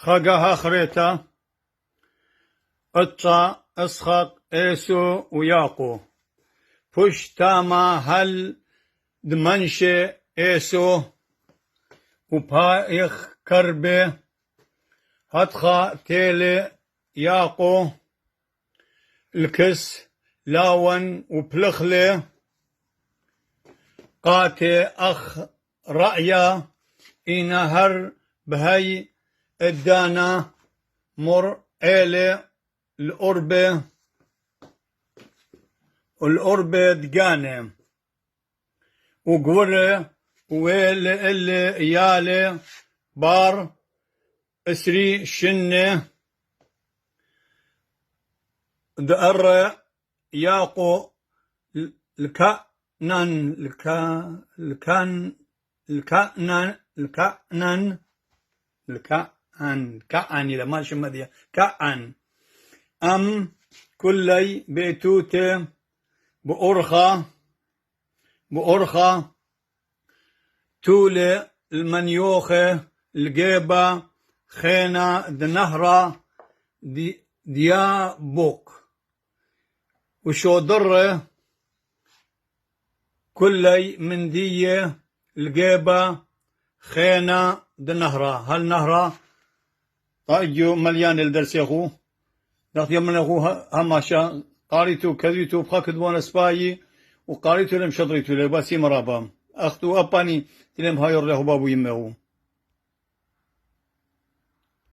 خقها خريتا اطا اسخق ايسو وياقو بوش تاما هل دمنشي ايسو وبايخ كربي هتخا تيلي ياقو الكس لاون وبلخلي قاتي أخ رأيا إنهر بهي الدانا مر إلي الأربة دقاني وقوري ويل اللي يالي بار اسري شني دقر ياقو الكأنن إلى ما شمدية كأن أم كلي بيتوتي بأرخة تولي المنيوخة الجيبة خينا دنهرة ديا بوك وشو ضره كلي من دية الجيبة خينا دنهرة هل نهرة طايجو مليان الدرس يا أخو ناخذ يمنا أخو هماشا قاريتو كذيتو بخاكد وانا سبايي وقاريتو لم شطريتو لباسي مرابام أخذوا أباني تلم هاير له بابو يمه